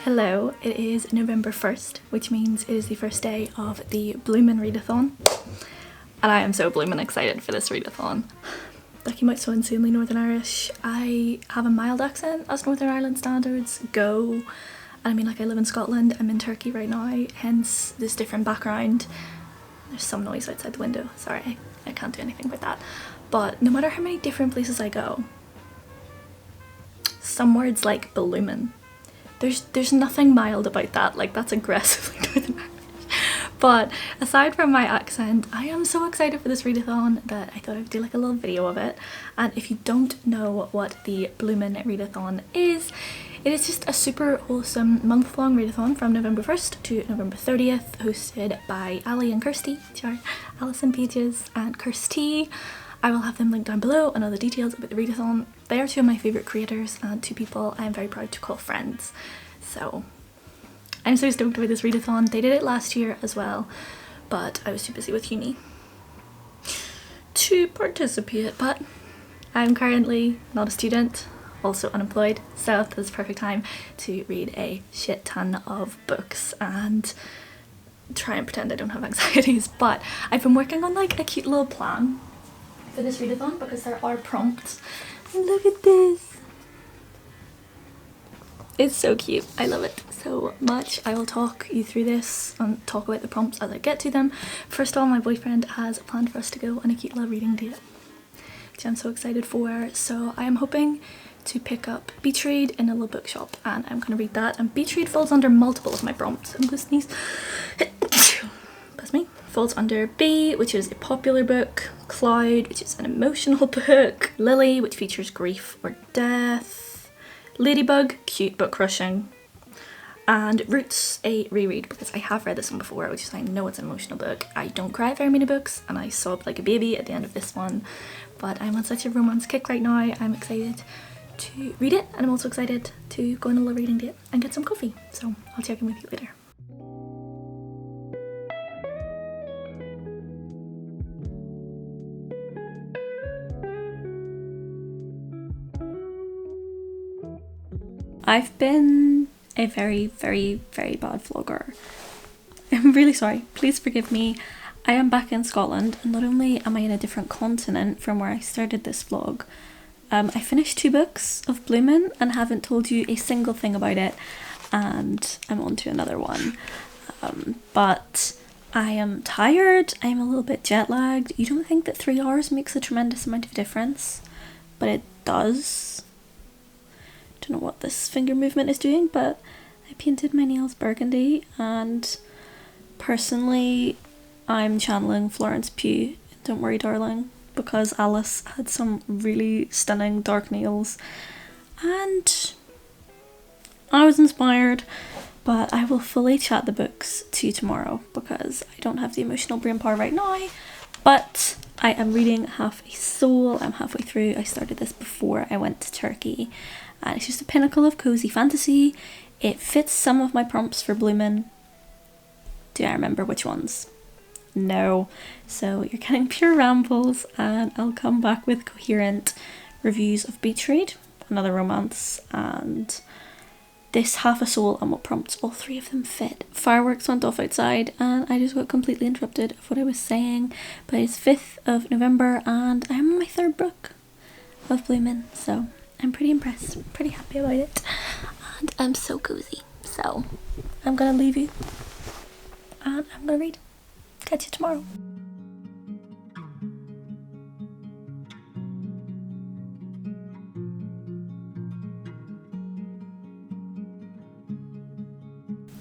Hello, it is November 1st, which means it is the first day of the Bloomin' Readathon, and I am so bloomin' excited for this readathon. That came out so insanely Northern Irish. I have a mild accent as Northern Ireland standards go, and I mean, like, I live in Scotland, I'm in Turkey right now, hence this different background. There's some noise outside the window, sorry, I can't do anything with that. But no matter how many different places I go, some words like bloomin', there's nothing mild about that, like that's aggressively Northern Irish. But aside from my accent, I am so excited for this readathon that I thought I'd do like a little video of it. And if you don't know what the Bloomin' Readathon is, it is just a super wholesome month-long readathon from November 1st to November 30th, hosted by Ali and Kirsty, which are Alison Pages and Kirsty. I will have them linked down below and all the details about the readathon. They are two of my favourite creators and two people I am very proud to call friends. So I'm so stoked about this readathon. They did it last year as well, but I was too busy with uni to participate. But I'm currently not a student, also unemployed, so this is the perfect time to read a shit ton of books and try and pretend I don't have anxieties. But I've been working on like a cute little plan for this readathon because there are prompts. Look at this. It's so cute. I love it so much. I will talk you through this and talk about the prompts as I get to them. First of all, my boyfriend has planned for us to go on a cute little reading date, which I'm so excited for. So I am hoping to pick up Reread in a little bookshop and I'm going to read that. And Reread falls under multiple of my prompts. I'm going to sneeze. Bless me. Falls under B, which is a popular book, Cloud, which is an emotional book, Lily, which features grief or death, Ladybug, cute but crushing, and Roots, a reread, because I have read this one before, which is, I know it's an emotional book. I don't cry at very many books and I sobbed like a baby at the end of this one, but I'm on such a romance kick right now. I'm excited to read it and I'm also excited to go on a little reading date and get some coffee, so I'll check in with you later. I've been a very bad vlogger. I'm really sorry, please forgive me. I am back in Scotland and not only am I in a different continent from where I started this vlog, I finished 2 books of Bloomin' and haven't told you a single thing about it, and I'm on to another one. But I am tired, I'm a little bit jet lagged. You don't think that 3 hours makes a tremendous amount of difference, but it does. Don't know what this finger movement is doing, but I painted my nails burgundy and personally I'm channeling Florence Pugh in Don't Worry Darling because Alice had some really stunning dark nails and I was inspired. But I will fully chat the books to you tomorrow because I don't have the emotional brain power right now. But I am reading Half a Soul. I'm halfway through. I started this before I went to Turkey. And it's just a pinnacle of cozy fantasy. It fits some of my prompts for Bloomin'. Do I remember which ones? No. So you're getting pure rambles and I'll come back with coherent reviews of Reread, another romance, and this Half a Soul and what prompts all 3 of them fit. Fireworks went off outside and I just got completely interrupted of what I was saying. But it's 5th of November and I'm on my 3rd book of Bloomin', so I'm pretty impressed, pretty happy about it, and I'm so cozy. So I'm gonna leave you and I'm gonna read. Catch you tomorrow.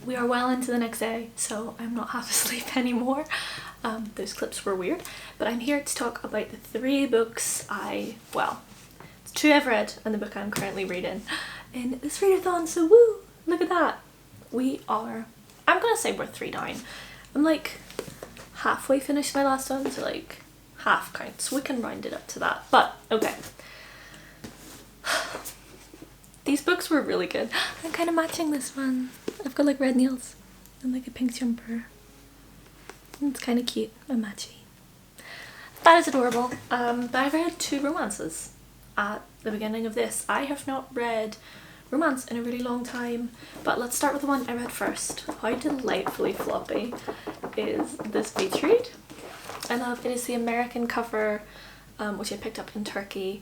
We are well into the next day, so I'm not half asleep anymore. Those clips were weird, but I'm here to talk about the 3 books it's 2 I've read and the book I'm currently reading in this readathon, so woo, look at that. I'm gonna say we're 3 down. I'm like halfway finished my last one, so like half count, so we can round it up to that, but okay. These books were really good. I'm kind of matching this one. I've got like red nails and like a pink jumper. It's kind of cute and matchy. That is adorable. But I read 2 romances at the beginning of this. I have not read romance in a really long time. But let's start with the one I read first. How delightfully floppy is this beach read? I love it. Is the American cover, which I picked up in Turkey.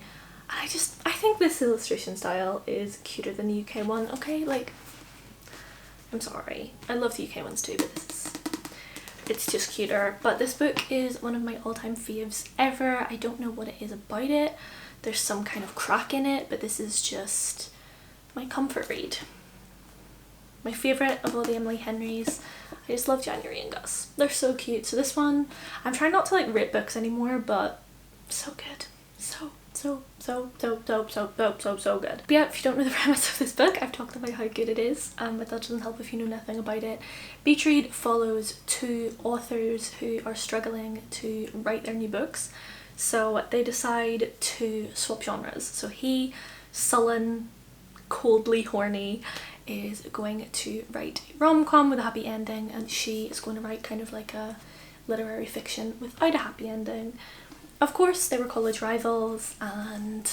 I think this illustration style is cuter than the UK one. Okay, like, I'm sorry, I love the UK ones too, but it's just cuter. But this book is one of my all-time faves ever. I don't know what it is about it. There's some kind of crack in it, but this is just my comfort read. My favourite of all the Emily Henrys. I just love January and Gus. They're so cute. So this one, I'm trying not to like rate books anymore, but so good. So good. But yeah, if you don't know the premise of this book, I've talked about how good it is, but that doesn't help if you know nothing about it. Beach Read follows two authors who are struggling to write their new books. So they decide to swap genres. So he, sullen, coldly horny, is going to write a rom-com with a happy ending, and she is going to write kind of like a literary fiction without a happy ending. Of course, they were college rivals and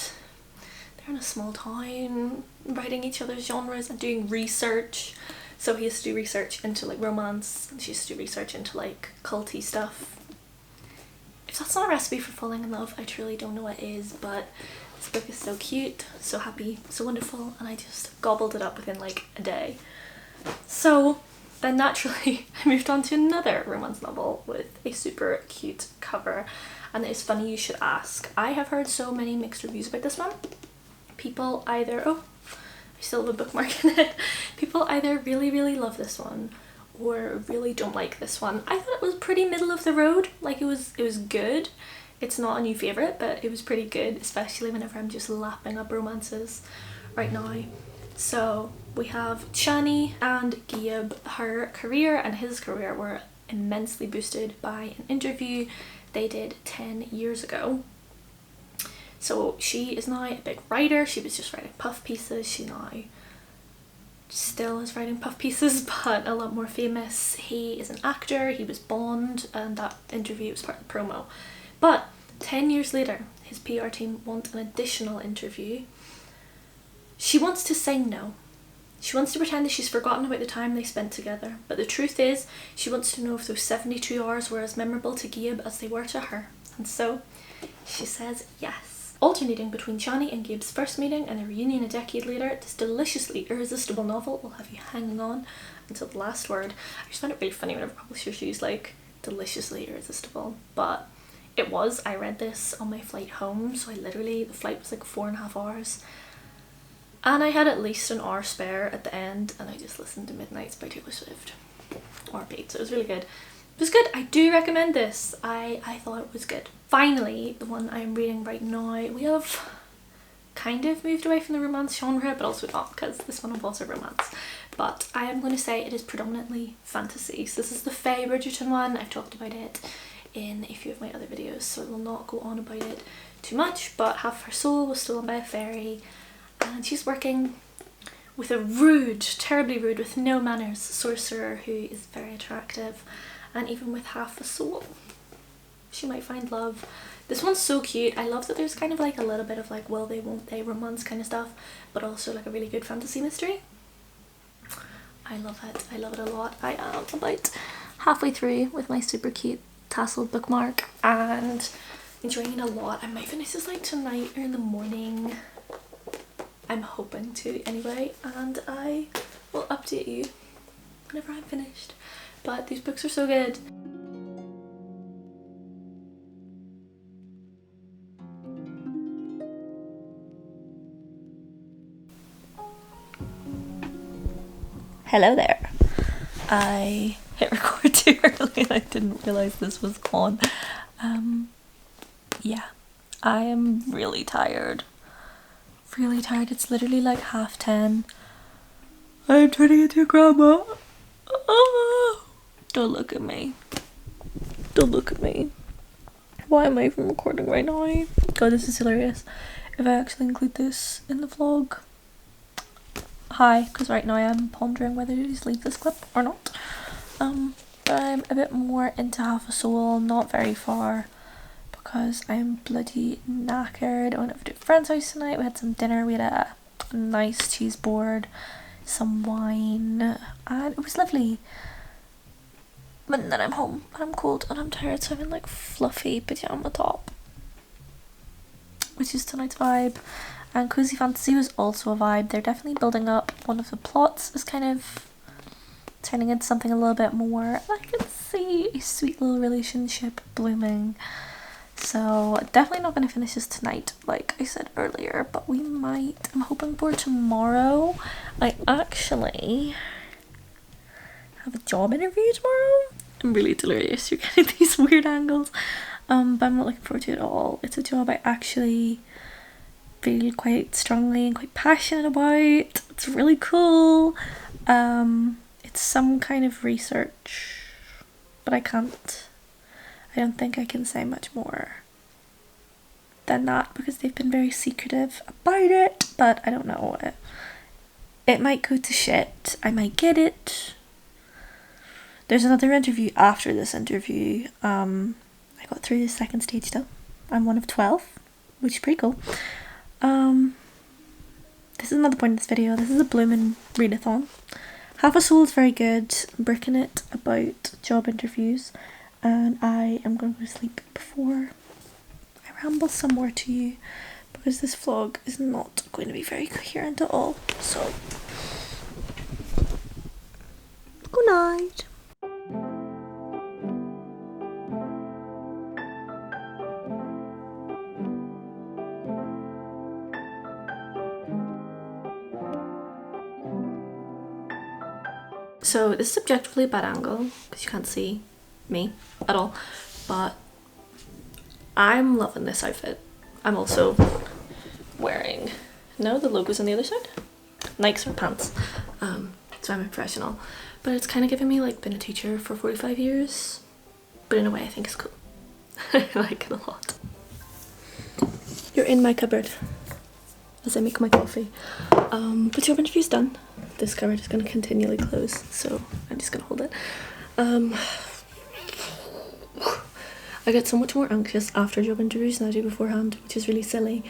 they're in a small town writing each other's genres and doing research. So he has to do research into like romance and she has to do research into like culty stuff. If that's not a recipe for falling in love, I truly don't know what is, but this book is so cute, so happy, so wonderful, and I just gobbled it up within like a day. So then naturally I moved on to another romance novel with a super cute cover. And it's funny you should ask. I have heard so many mixed reviews about this one. People either, oh, I still have a bookmark in it. People either really love this one or really don't like this one. I thought it was pretty middle of the road. Like it was good. It's not a new favourite, but it was pretty good, especially whenever I'm just lapping up romances right now. So we have Chani and Giab. Her career and his career were immensely boosted by an interview they did 10 years ago. So she is now a big writer. She was just writing puff pieces. She now still is writing puff pieces, but a lot more famous. He is an actor. He was Bond, and that interview was part of the promo. But 10 years later, his PR team want an additional interview. She wants to say no. She wants to pretend that she's forgotten about the time they spent together, but the truth is, she wants to know if those 72 hours were as memorable to Giab as they were to her. And so, she says yes. Alternating between Chani and Giab's first meeting and a reunion a decade later, this deliciously irresistible novel will have you hanging on until the last word. I just find it really funny whenever publishers use like deliciously irresistible, but it was. I read this on my flight home, so the flight was like 4.5 hours. And I had at least an hour spare at the end, and I just listened to Midnights by Taylor Swift. Or Beat, so it was really good. It was good. I do recommend this. I thought it was good. Finally, the one I'm reading right now, we have kind of moved away from the romance genre, but also not, because this one involves a romance. But I am going to say it is predominantly fantasy. So this is the Faye Bridgerton one. I've talked about it in a few of my other videos, so I will not go on about it too much, but half her soul was stolen by a fairy. And she's working with a rude, terribly rude, with no manners sorcerer who is very attractive, and even with half a soul she might find love. This one's so cute. I love that there's kind of like a little bit of like will they won't they romance kind of stuff, but also like a really good fantasy mystery. I love it. I love it a lot. I am about halfway through with my super cute tasseled bookmark and enjoying it a lot. I might finish this like tonight or in the morning. I'm hoping to anyway, and I will update you whenever I'm finished. But these books are so good. Hello there. I hit record too early and I didn't realise this was on. Yeah, I am really tired. Really tired. It's literally like 10:30. I'm turning into grandma. Oh, don't look at me. Don't look at me. Why am I even recording right now? God, this is hilarious. If I actually include this in the vlog. Hi, because right now I'm pondering whether to just leave this clip or not. But I'm a bit more into Half a Soul, not very far, because I'm bloody knackered. I went over to a friend's house tonight. We had some dinner. We had a nice cheese board, some wine, and it was lovely. But then I'm home and I'm cold and I'm tired, so I'm in like fluffy pajama top, which is tonight's vibe. And Cozy Fantasy was also a vibe. They're definitely building up. One of the plots is kind of turning into something a little bit more. I can see a sweet little relationship blooming. So definitely not going to finish this tonight, like I said earlier, but we might. I'm hoping for tomorrow. I actually have a job interview tomorrow. I'm really delirious. You're getting these weird angles. But I'm not looking forward to it at all. It's a job I actually feel quite strongly and quite passionate about. It's really cool. It's some kind of research, but I don't think I can say much more than that because they've been very secretive about it, but I don't know. It might go to shit. I might get it. There's another interview after this interview. I got through the second stage though. I'm one of 12, which is pretty cool. This is another point in this video. This is a blooming readathon. Half a Soul is very good. I'm bricking it about job interviews, and I am going to go to sleep before I ramble some more to you because this vlog is not going to be very coherent at all. So, good night. So this is subjectively a bad angle because you can't see me at all, but I'm loving this outfit. I'm also wearing, no, the logo's on the other side, Nikes or pants, so I'm a professional, but it's kind of giving me like been a teacher for 45 years, but in a way I think it's cool. I like it a lot. You're in my cupboard as I make my coffee. But job interview's done. This cupboard is going to continually close, so I'm just going to hold it. I get so much more anxious after job interviews than I do beforehand, which is really silly.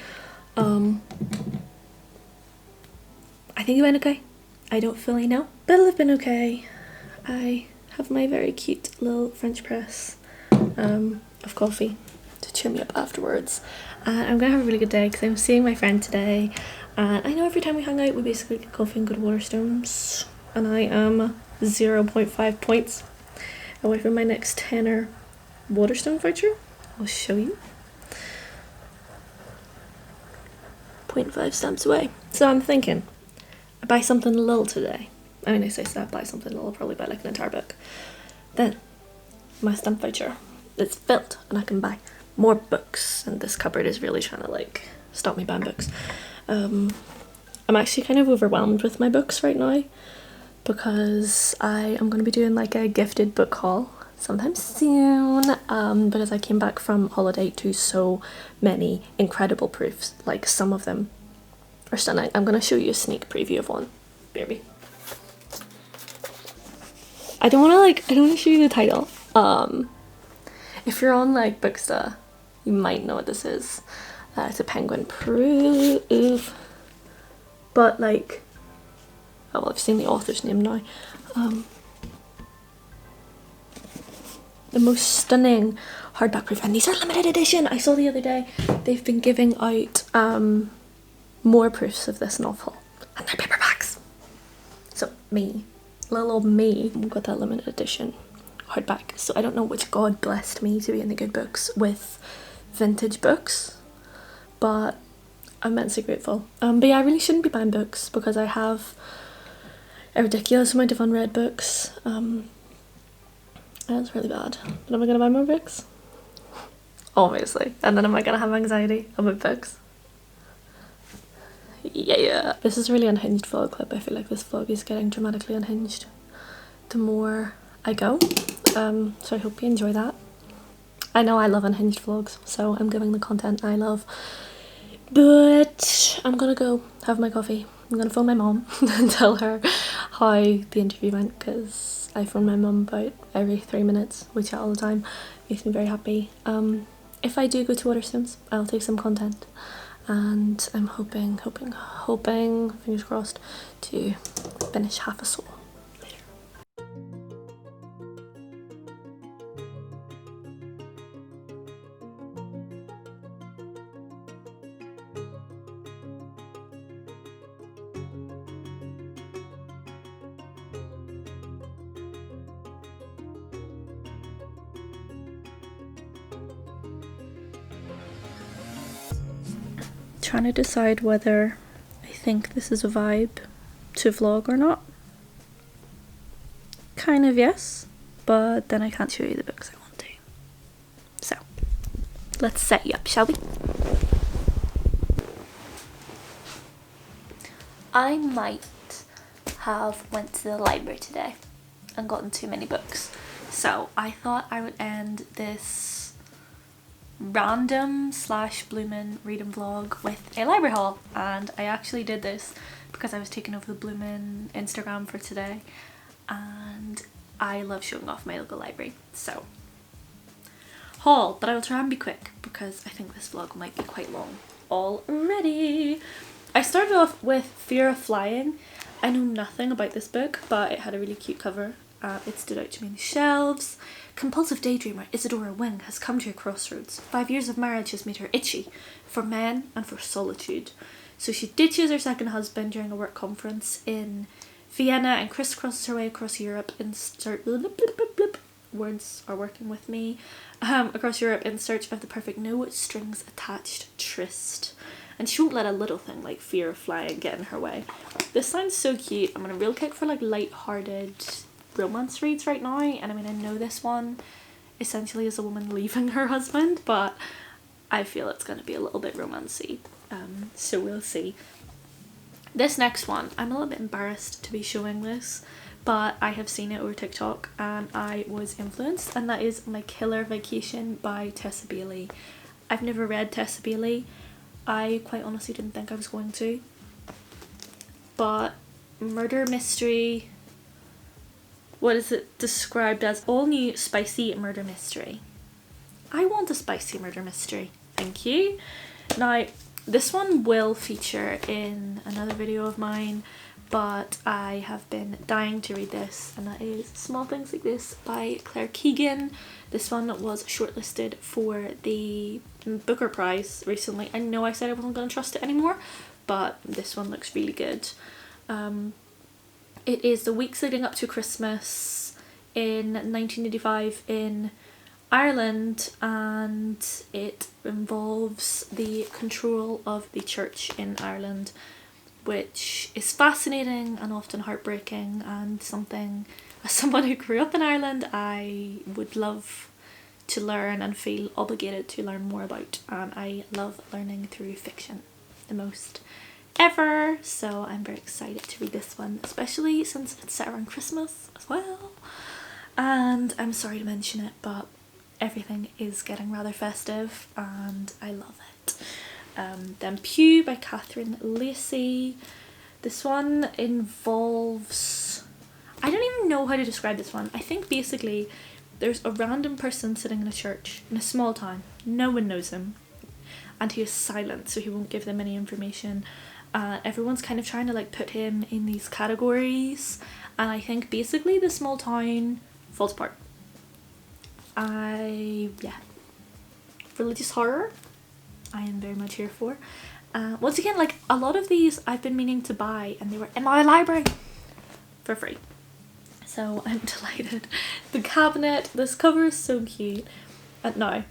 I think it went okay. I don't fully know, but it'll have been okay. I have my very cute little French press of coffee to cheer me up afterwards. And I'm gonna have a really good day because I'm seeing my friend today, and I know every time we hang out we basically get coffee and go to Waterstones, and I am 0.5 points away from my next tenner Waterstone voucher. I'll show you. 0.5 stamps away. So I'm thinking I buy something little today. I mean, I say I buy something little, I'll probably buy like an entire book. Then my stamp voucher is filled and I can buy more books, and this cupboard is really trying to like stop me buying books. I'm actually kind of overwhelmed with my books right now because I am going to be doing like a gifted book haul sometime soon, because I came back from holiday to so many incredible proofs. Like some of them are stunning. I'm going to show you a sneak preview of one. Baby. I don't want to show you the title. If you're on like Booksta, you might know what this is. It's a penguin proof, but like, oh well, I've seen the author's name now. The most stunning hardback proof, and these are limited edition. I saw the other day they've been giving out more proofs of this novel, and they're paperbacks. So me, little old me, got that limited edition hardback. So I don't know which god blessed me to be in the good books with vintage books, but I'm immensely grateful. But yeah, I really shouldn't be buying books because I have a ridiculous amount of unread books. And it's really bad. But am I gonna buy more books? Obviously. And then am I gonna have anxiety about books? Yeah. This is a really unhinged vlog clip. I feel like this vlog is getting dramatically unhinged the more I go. So I hope you enjoy that. I know I love unhinged vlogs, so I'm giving the content I love. But I'm gonna go have my coffee. I'm gonna phone my mom and tell her how the interview went, because I phone my mum about every 3 minutes. We chat all the time. Makes me very happy. If I do go to Waterstones, I'll take some content and I'm hoping, fingers crossed, to finish Half a Soul later. Trying to decide whether I think this is a vibe to vlog or not. Kind of yes, but then I can't show you the books I want to. So let's set you up, shall we? I might have went to the library today and gotten too many books, so I thought I would end this random / bloomin' reading vlog with a library haul. And I actually did this because I was taking over the bloomin' Instagram for today and I love showing off my local library. So haul, but I will try and be quick because I think this vlog might be quite long already. I started off with Fear of Flying. I know nothing about this book, but it had a really cute cover. It stood out to me on the shelves. Compulsive daydreamer Isadora Wing has come to a crossroads. 5 years of marriage has made her itchy for men and for solitude. So she ditches her second husband during a work conference in Vienna and crisscrosses her way across Europe in search... Words are working with me. Across Europe in search of the perfect no strings attached tryst. And she won't let a little thing like Fear of Flying get in her way. This sounds so cute. I'm on a real kick for like light-hearted romance reads right now, and I mean, I know this one essentially is a woman leaving her husband, but I feel it's going to be a little bit romancy, so we'll see. This next one, I'm a little bit embarrassed to be showing this, but I have seen it over TikTok and I was influenced, and that is My Killer Vacation by Tessa Bailey. I've never read Tessa Bailey. I quite honestly didn't think I was going to, but murder mystery, what is it described as? All new spicy murder mystery. I want a spicy murder mystery, thank you. Now this one will feature in another video of mine, but I have been dying to read this, and that is Small Things Like This by Claire Keegan. This one was shortlisted for the Booker Prize recently. I know I said I wasn't going to trust it anymore, but this one looks really good. It is the weeks leading up to Christmas in 1985 in Ireland, and it involves the control of the church in Ireland, which is fascinating and often heartbreaking, and something, as someone who grew up in Ireland, I would love to learn and feel obligated to learn more about, and I love learning through fiction the most ever, so I'm very excited to read this one, especially since it's set around Christmas as well. And I'm sorry to mention it, but everything is getting rather festive and I love it. Then Pew by Catherine Lacey. This one involves, I don't even know how to describe this one. I think basically there's a random person sitting in a church in a small town, no one knows him, and he is silent, so he won't give them any information. Everyone's kind of trying to like put him in these categories, and I think basically the small town falls apart. Yeah, religious horror I am very much here for. Once again, like a lot of these I've been meaning to buy and they were in my library for free, so I'm delighted. The cabinet, this cover is so cute. Now,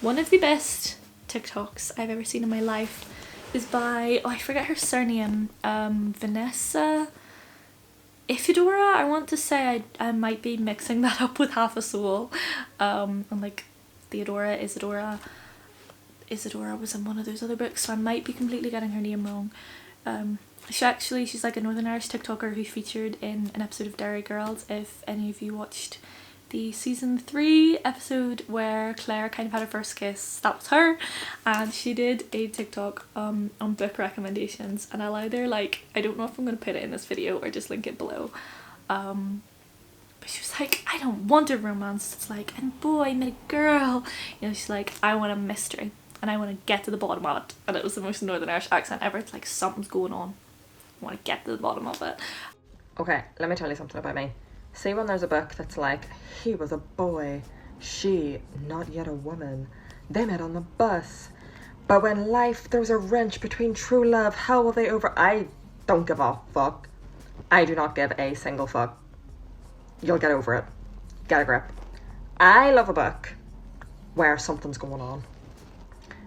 one of the best TikToks I've ever seen in my life is by, oh I forget her surname, Vanessa Ifidora. I want to say I might be mixing that up with Half a Soul. And like Theodora, Isadora was in one of those other books, so I might be completely getting her name wrong. She's like a Northern Irish TikToker who featured in an episode of Dairy Girls. If any of you watched the season 3 episode where Claire kind of had her first kiss, that was her, and she did a TikTok on book recommendations, and I'll either like, I don't know if I'm going to put it in this video or just link it below, but she was like, I don't want a romance, it's like, and boy, I met a girl, you know, she's like, I want a mystery, and I want to get to the bottom of it. And it was the most Northern Irish accent ever. It's like something's going on. I want to get to the bottom of it. Okay, let me tell you something about me. See when there's a book that's like, he was a boy, she not yet a woman, they met on the bus, but when life throws a wrench between true love, how will they over... I don't give a fuck. I do not give a single fuck. You'll get over it. Get a grip. I love a book where something's going on.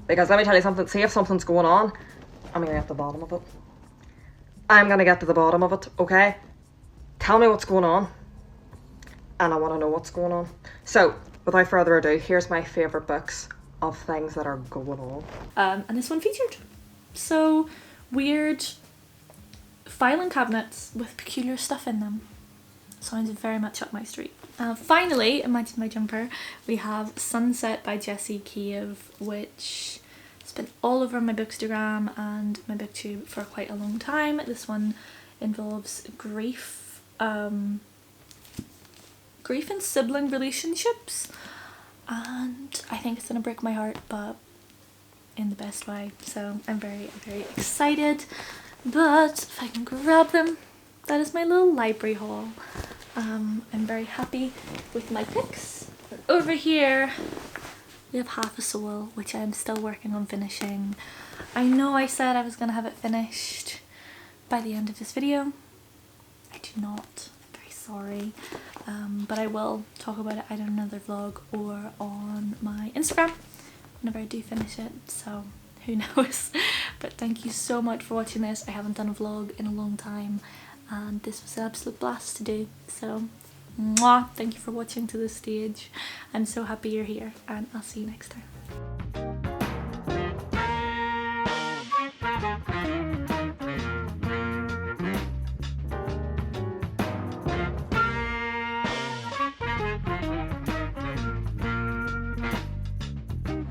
Because let me tell you something, see if something's going on, I'm gonna get to the bottom of it. I'm gonna get to the bottom of it, okay? Tell me what's going on. And I want to know what's going on. So, without further ado, here's my favourite books of things that are going on. And this one featured so weird filing cabinets with peculiar stuff in them. Sounds very much up my street. Finally, Imagine My Jumper, we have Sunset by Jessie Cave, which has been all over my Bookstagram and my booktube for quite a long time. This one involves grief, grief and sibling relationships, and I think it's gonna break my heart, but in the best way. So I'm very, very excited. But if I can grab them, that is my little library haul. I'm very happy with my picks. And over here we have Half a Soul, which I'm still working on finishing. I know I said I was gonna have it finished by the end of this video. I do not. I'm very sorry. But I will talk about it either in another vlog or on my Instagram whenever I do finish it, so who knows. But thank you so much for watching this. I haven't done a vlog in a long time and this was an absolute blast to do, so mwah, thank you for watching to this stage. I'm so happy you're here and I'll see you next time.